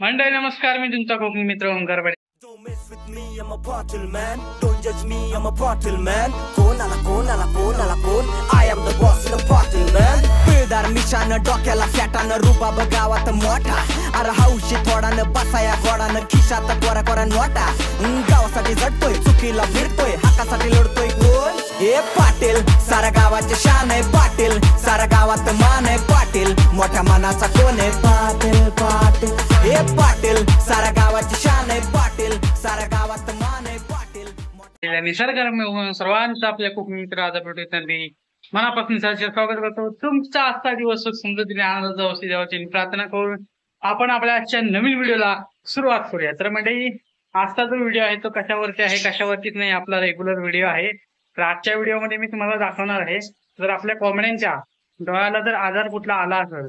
मंडळी नमस्कार, मी तुमचा कोकणी मित्र Omkar Patil. Don't mess with me, I'm a bottle man. Don't judge me, I'm a bottle man. कोण I am the boss in the bottle man. पिळदार मिशानं डोक्याला फॅटानं रुबाब गावात मोठा. अरे हौशी थोडानं बसाया घोडानं खिशात कोरा कोरा नोटा. गावासाठी झटतोय चुकीला भिडतोय हक्कासाठी लढतोय कोण हे पाटील. सारा गावाचे शान आहे पाटील, सारा गावात मान आहे पाटील. मोठ्या मनाचा कोण आहे पाटील पाटील हे पाटील. सारा गावाची शान आहे पाटील, सारा गावात मान आहे पाटील. निसर्गरम्य सर्वांचं आपल्या कोकणी मित्र आदरपूर्वी मनापासून सहर्ष स्वागत करतो. तुमचा आजचा दिवस समृद्धीने आनंद जाऊ देवाची प्रार्थना करून आपण आपल्या आजच्या नवीन व्हिडिओला सुरुवात करूया. तर म्हणजे आजचा जो व्हिडिओ आहे तो कशावरती आहे कशावरतीच नाही, आपला रेग्युलर व्हिडिओ आहे. तर आजच्या व्हिडिओमध्ये मी तुम्हाला दाखवणार आहे, जर आपल्या कोंबड्यांच्या डोळ्याला जर आजार कुठला आला असेल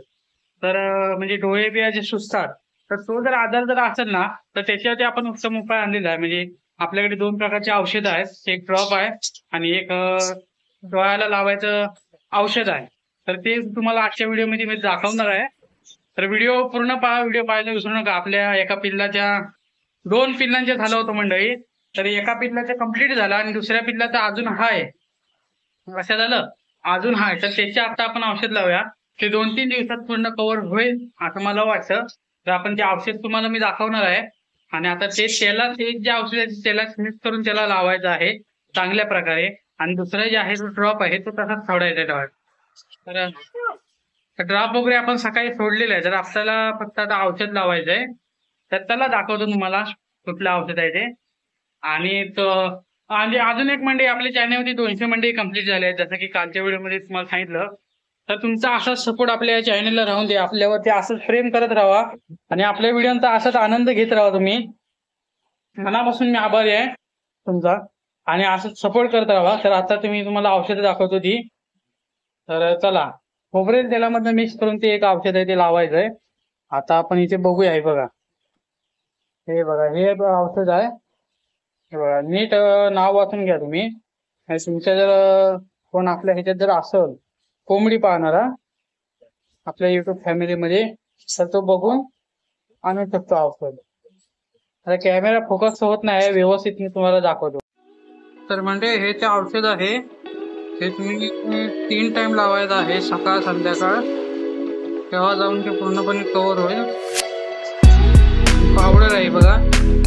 तर म्हणजे डोळे बिया जे सुचतात, तर तो जर आजार जर असेल ना तर त्याच्यावरती आपण उत्तम उपाय आणलेला आहे. म्हणजे आपल्याकडे दोन प्रकारचे औषध आहेत, एक ड्रॉप आहे आणि एक डोळ्याला लावायचं औषध आहे. तर ते तुम्हाला आजच्या व्हिडिओमध्ये मी दाखवणार आहे. तर व्हिडिओ पूर्ण पहा, व्हिडिओ पाहायला विसरू नका. आपल्या एका पिल्लाच्या 2 पिल्लांचे झालं होतं मंडळी, तर एका पिल्लाचं कम्प्लीट झालं आणि दुसऱ्या पिल्लाचं अजून हाय. असं झालं अजून हाय, तर त्याचे आता आपण औषध लावूया. ते 2-3 दिवसात पूर्ण कव्हर होईल असं मला वाटतं. तर आपण ते औषध तुम्हाला मी दाखवणार आहे आणि आता ते त्याला ते जे औषध आहे त्याला मिक्स करून त्याला लावायचं आहे चांगल्या प्रकारे. आणि दुसरं जे आहे तो ड्रॉप आहे तो तसाच सोडायचा डोळ्यात. तर ड्रॉप वगैरे आपण सकाळी सोडलेला आहे. जर आपल्याला फक्त आता औषध लावायचं आहे तर त्याला दाखवतो तुम्हाला कुठलं औषध आहे ते. आणि अजून एक मंडळी आपल्या चॅनलवरती 200 मंडळी कम्प्लीट झाले आहेत, जसं की कालच्या व्हिडिओमध्ये तुम्हाला सांगितलं. तर तुमचा असाच सपोर्ट आपल्या चॅनलला राहून दे, आपल्यावरती असंच प्रेम करत राहा आणि आपल्या व्हिडिओचा असाच आनंद घेत राहा. तुम्ही मनापासून मी आभारी आहे तुमचा आणि असंच सपोर्ट करत राहा. तर आता तुम्हाला औषधं दाखवतो ती. तर चला, खोबरेल तेलामध्ये मिक्स करून ते एक औषध आहे ते लावायचं आहे. आता आपण इथे बघूया. हे बघा, हे बघा, हे औषध आहे. हे बघा, नीट नाव वाचून घ्या तुम्ही. तुमच्या जर कोण आपल्या ह्याच्यात जर असेल कोंबडी पाहणारा आपल्या युट्यूब फॅमिलीमध्ये, तर तो बघून आणू शकतो औषध. आता कॅमेरा फोकस होत नाही, व्यवस्थित मी तुम्हाला दाखवतो. तर म्हणजे हे ते औषध आहे, हे तुम्ही 3 टाइम लावायचं आहे, सकाळ संध्याकाळ. तेव्हा जाऊन ते पूर्णपणे कव्हर होईल. पावडर आहे बघा,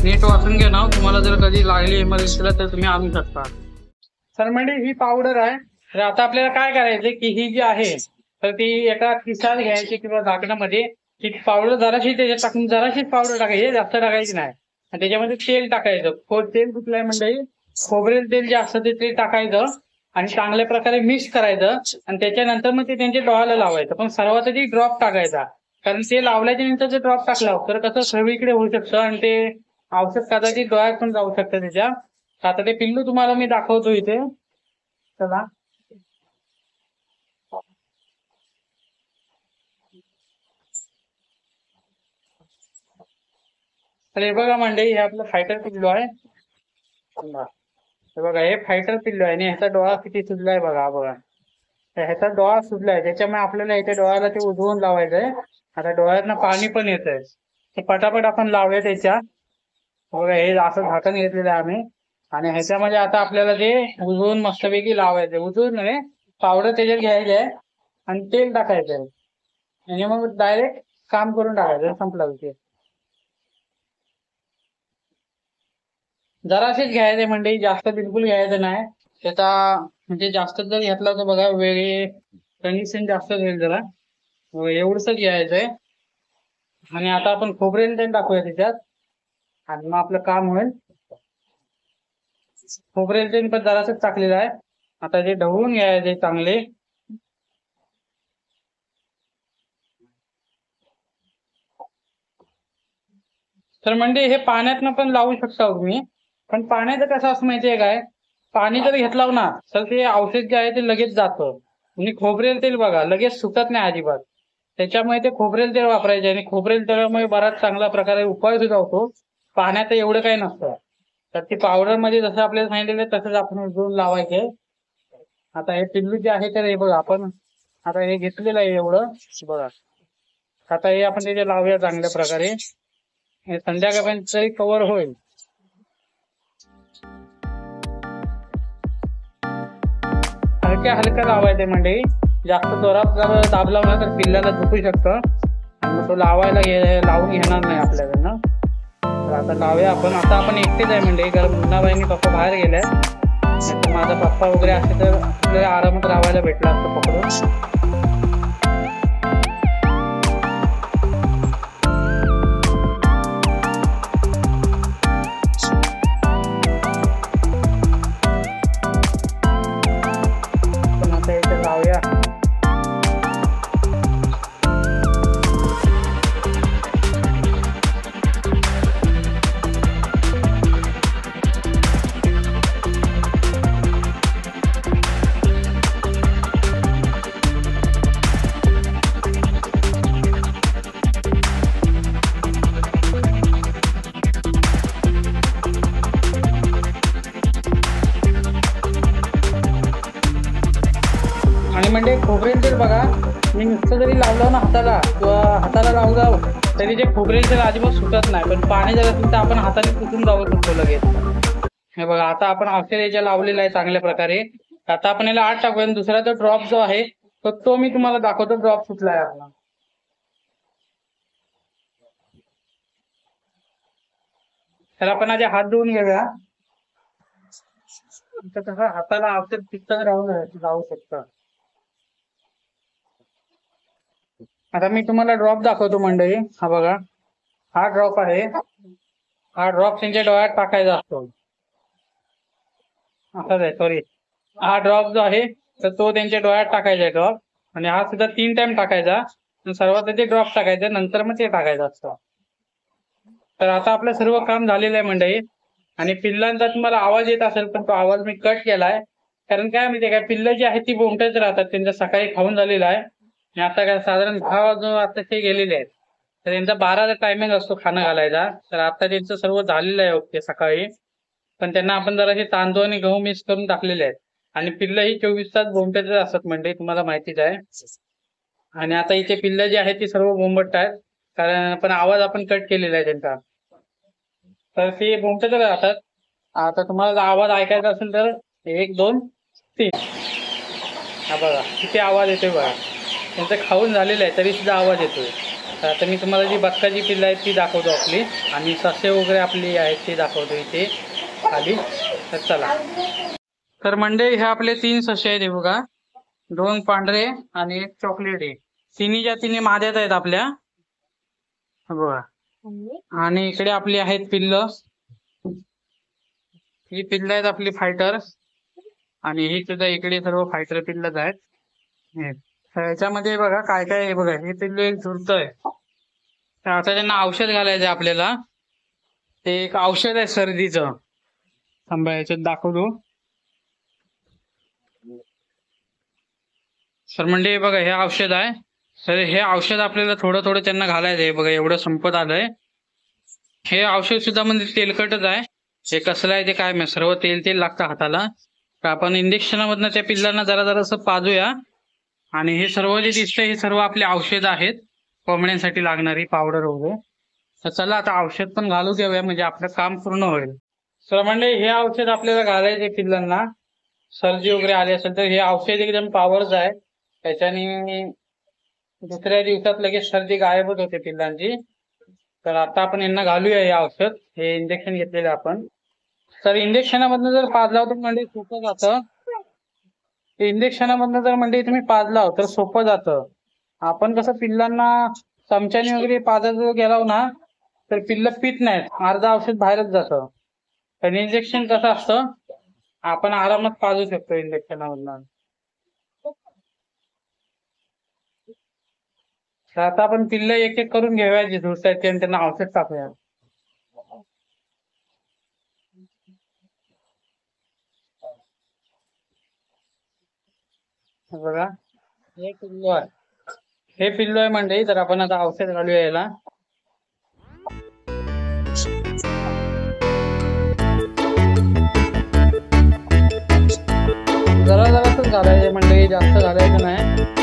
नीट वाचून घ्या नाव. तुम्हाला जर कधी लागली इमर्जन्सीला तर तुम्ही आणू शकता. तर म्हणजे ही पावडर आहे. तर आता आपल्याला काय करायचं की ही जी आहे तर ती एका खिशात घ्यायची किंवा झाकणामध्ये. ती पावडर जराशी त्याच्यात टाकून जराशी पावडर टाकायची, जास्त टाकायची नाही. आणि त्याच्यामध्ये तेल टाकायचं. तेल कुठलं आहे म्हणजे खोबरेल तेल जे असतं ते टाकायचं आणि चांगल्या प्रकारे मिक्स करायचं. आणि त्याच्यानंतर मग ते त्यांच्या डोळ्याला लावायचं. पण सर्वात आधी ड्रॉप टाकायचा, कारण ते लावल्याच्या नंतर जे ड्रॉप टाकलं तर कसं सगळीकडे होऊ शकतं आणि ते औषध कदाचित डोळ्यात पण जाऊ शकतं त्याच्या. आता ते पिल्लू तुम्हाला मी दाखवतो इथे. चला, तर हे बघा मंडळी, हे आपलं फायटर पिल्लू आहे. हे बघा, हे फायटर पिल्लू आहे आणि ह्याचा डोळा किती सुजलाय बघा. बघा, ह्याचा डोळा सुजलाय, त्याच्यामुळे आपल्याला इथे डोळ्याला ते उजवून लावायचंय. आता डोळ्यातनं पाणी पण येतंय, ते पटापट आपण लावूया त्याच्या. बघा, हे असं झाकण घेतलेलं आहे आम्ही आणि ह्याच्यामध्ये आता आपल्याला ते उजवून मस्तपैकी लावायचंय. उजवून नाही, पावडर त्याच्यात घ्यायची आहे आणि तेल टाकायचंय आणि मग डायरेक्ट काम करून टाकायचं. संपलं विषय. जराशीच घ्यायचंय म्हणजे जास्त बिलकुल घ्यायचं नाही. त्याचा म्हणजे जास्त जर घेतला तर बघा वेगळे कंडिशन जास्त होईल. जरा एवढंच घ्यायचंय आणि आता आपण खोबरेल तेल टाकूया त्याच्यात आणि मग आपलं काम होईल. खोबरेल तेल पण जरासच टाकलेलं आहे. आता ते ढवळून घ्यायचे चांगले. तर म्हणजे हे पाण्यातनं पण लावू शकता तुम्ही, पण पाण्याचं कसं असं माहितीये काय, पाणी जर घेतलं ना तर ते औषध जे आहे ते लगेच जातं. आणि खोबरेल तेल बघा लगेच सुकत नाही अजिबात. त्याच्यामुळे ते खोबरेल तेल वापरायचे आणि खोबरेल तेलामुळे बराच चांगल्या प्रकारे उपाय सुद्धा होतो. पाण्यात एवढं काही नसतं. तर ती पावडर मध्ये जसं आपल्याला सांगितलेलं तसंच आपण उजवून लावायचे. आता हे पिल्लू जे आहे तर हे बघा, आपण आता हे घेतलेलं आहे एवढं बघा. आता हे आपण त्याचे लावूया चांगल्या प्रकारे. हे संध्याकाळपर्यंत तरी कव्हर होईल. हलक्या हलक्या लावायचे मंडळी, जास्त जोरात जर दाबला ना तर पिल्लाला दुखू शकतं. मग तो लावून घेणार नाही आपल्याकडनं. तर आता लावूया आपण. आता आपण एकटेच आहे मंडळी, कारण मुन्नाबाईंनी पप्पा बाहेर गेले. माझा पप्पा वगैरे असे तर आपल्याला आरामात लावायला भेटला असतं पकडून. आणि म्हणजे खोबरेल तेल बघा, मी नुसतं जरी लावलं ना हाताला किंवा हाताला लावलं तरी जे खोबरेल तेल अजिबात सुटत नाही. पण पाणी जर असेल तर आपण हाताने पुसून जाऊ शकतो लगेच. हे बघा, आता आपण औषध याच्या लावलेला आहे चांगल्या प्रकारे. आता आपण याला आत टाकूया. दुसरा तो ड्रॉप जो आहे तो मी तुम्हाला दाखवतो. ड्रॉप सुटला आहे आपला. तर आपण आधी हात धुवून घेऊया. कसं हाताला औषध तिथं राहू शकतं. आता मी तुम्हाला ड्रॉप दाखवतो मंडळी. हा बघा, हा ड्रॉप आहे. हा ड्रॉप त्यांच्या डोळ्यात टाकायचा असतो. असंच आहे, सॉरी. हा ड्रॉप जो आहे तर तो त्यांच्या डोळ्यात टाकायचा ड्रॉप. आणि हा सुद्धा 3 टाइम टाकायचा. सर्वात आधी ड्रॉप टाकायचा, नंतर मग ते टाकायचं असतं. तर आता आपलं सर्व काम झालेलं आहे मंडळी. आणि पिल्लांचा तुम्हाला आवाज येत असेल, पण तो आवाज मी कट केलाय. कारण काय माहितीये काय, पिल्लं जी आहेत ती बोमटच राहतात. त्यांचा सकाळी खाऊन झालेला आहे. आणि आता काय साधारण 10 वाजून आता ते गेलेले आहेत. तर त्यांचा 12चा टायमिंग असतो खाणं घालायचा. तर आता त्यांचं सर्व झालेलं आहे ओके सकाळी. पण त्यांना आपण जरासे तांदूळ आणि गहू मिक्स करून टाकलेले आहेत. आणि पिल्लं ही 24 तास बोमटच असतात मंडळी, तुम्हाला माहितीच आहे. आणि आता इथे पिल्लं जी आहेत ती सर्व बोंबट आहेत, कारण पण आवाज आपण कट केलेला आहे त्यांचा. तर ते बोमटच राहतात. आता तुम्हाला आवाज ऐकायचा असेल तर 1 2 3. हा बघा किती आवाज येतोय बघा. त्यांचं खाऊन झालेलं आहे तरी सुद्धा आवाज येतोय. तर आता मी तुम्हाला जी बदकाची पिल्लं आहेत ती दाखवतो आपली. आणि ससे वगैरे आपली आहेत ते दाखवतो इथे खाली. तर चला. तर मंडळी हे आपले 3 ससे आहेत. हे बघा, 2 पांढरे आणि 1 चॉकलेटी. तिन्हीच्या तिन्ही माद्यात आहेत आपल्या. बघा, आणि इकडे आपली आहेत पिल्लं. ही पिल्लं आहेत आपली फायटर. आणि ही सुद्धा इकडे सर्व फायटर पिल्लच आहेत. ह्याच्यामध्ये बघा काय काय आहे बघा. हे पिल्लू एक झुरतंय. तर आता त्यांना औषध घालायचं आहे आपल्याला. ते एक औषध आहे सर्दीचं. थांबा याच्यात दाखवतो. सर म्हणजे हे बघा, हे औषध आहे. तर हे औषध आपल्याला थोडं थोडं त्यांना घालायचं आहे. बघा एवढं संपत आलंय. हे औषध सुद्धा म्हणजे तेलकटच आहे. हे कसलं आहे ते काय माहिती, सर्व तेल लागतं हाताला. तर आपण इंजेक्शनामधनं त्या पिल्लांना जरा जरासं पाजूया. आणि हे सर्व जे दिसतंय हे सर्व आपले औषध आहेत, कोंबड्यांसाठी लागणारी पावडर वगैरे. तर चला आता औषध पण घालू घेऊया, म्हणजे आपलं काम पूर्ण होईल. तर म्हणजे हे औषध आपल्याला घालायचे पिल्लांना. सर्दी वगैरे आली असेल तर हे औषध एकदम पॉवरच आहे. त्याच्याने दुसऱ्या दिवसात लगेच सर्दी गायबच होते पिल्लांची. तर आता आपण यांना घालूया हे औषध. हे इंजेक्शन घेतलेलं आपण. तर इंजेक्शनामधनं जर पाजला तर म्हणजे सोपं जातं. इंजेक्शनामधनं जर म्हणजे तुम्ही पाजला तर सोपं जातं. आपण कसं पिल्लांना चमच्याने वगैरे पाजायला गेलो ना तर पिल्लं पित नाहीत, अर्धा औषध बाहेरच जातं. पण इंजेक्शन कसं असतं, आपण आरामात पाजू शकतो इंजेक्शनामधनं. तर आता आपण पिल्लं एक एक करून घेऊया जे झुरतायत आणि त्यांना औषध टाकूया. बघा हे पिल्लू आहे. हे पिल्लू आहे म्हणजे. तर आपण आता औषध घालूया याला. जरा जरासच घालायचं म्हणजे, जास्त घालायचं नाही.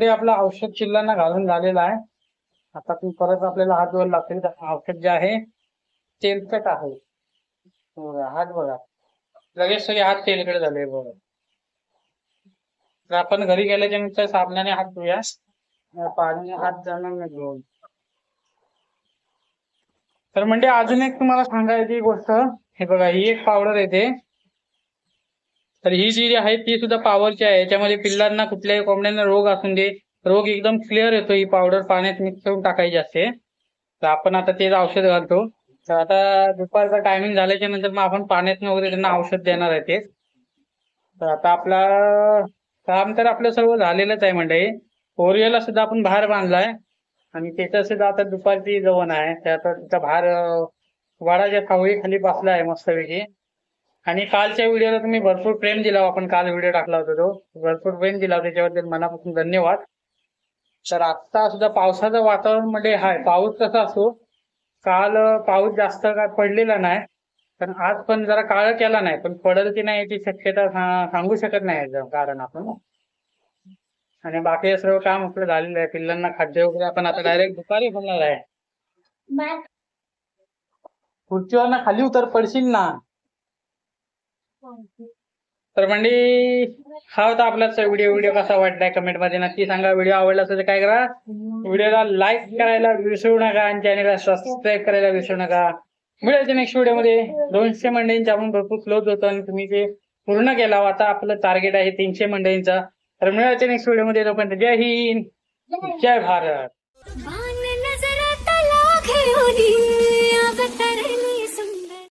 मंडळी आपलं औषध चिल्लांना घालून झालेलं आहे. आता ती परत आपल्याला हात धुवायला लागतील. औषध जे आहे तेलकट आहे. बघा, हात बघा लगेच सगळे हात तेलकट झाले बघा. तर आपण घरी गेल्याच्या नंतर साबणाने हात धुया. पाण्याने हात जाणार नाही धुवून. तर म्हणजे अजून एक तुम्हाला सांगायची गोष्ट, हे बघा ही एक पावडर येते. तर ही जी आहे ती सुद्धा पॉवरची आहे. याच्यामध्ये पिल्लांना कुठल्याही कोंबड्यांना रोग असून दे, रोग एकदम क्लिअर येतो. ही पावडर पाण्यात मिक्स करून टाकायची असते. तर आपण आता तेच औषध घालतो. तर आता दुपारचा टायमिंग झाल्याच्या नंतर मग आपण पाण्यात वगैरे त्यांना औषध देणार आहे तेच. तर आता आपला काम तर आपलं सर्व झालेलंच आहे मंडळी. ओरिओला सुद्धा आपण बाहेर बांधलाय आणि त्याचं सुद्धा आता दुपारची जेवण आहे. तर आता तिचा बाहेर वडाच्या सावळी खाली बसला आहे मस्तपैकी. आणि कालच्या व्हिडिओला तुम्ही भरपूर प्रेम दिला. आपण काल व्हिडिओ टाकला होता तो भरपूर प्रेम दिला, त्याच्याबद्दल मनापासून धन्यवाद. तर आता सुद्धा पावसाचं वातावरण मध्ये आहे. पाऊस कसा असतो, काल पाऊस जास्त काय पडलेला नाही, पण आज पण जरा काळ केला नाही, पण पडेल की नाही याची शक्यता सांगू शकत नाही कारण आपण. आणि बाकी सर्व काम आपलं झालेलं आहे. पिल्लांना खाद्य वगैरे आपण आता डायरेक्ट दुपारी बनणार आहे. खुर्चीवर खाली उतर पडशील ना. तर म्हणजे हा होता आपला व्हिडिओ कसा वाटलाय कमेंट मध्ये नक्की सांगा. व्हिडिओ आवडला असेल तर काय करा, व्हिडिओला लाईक करायला विसरू नका आणि चॅनलला सबस्क्राईब करायला विसरू नका. मिळेल नेक्स्ट व्हिडिओ मध्ये. 200 मंडळींचा आपण भरपूर क्लोज होतो आणि तुम्ही ते पूर्ण केला. आता आपलं टार्गेट आहे 300 मंडळींचा. तर मिळेल नेक्स्ट व्हिडिओ मध्ये. तोपर्यंत जय हिंद, जय भारत.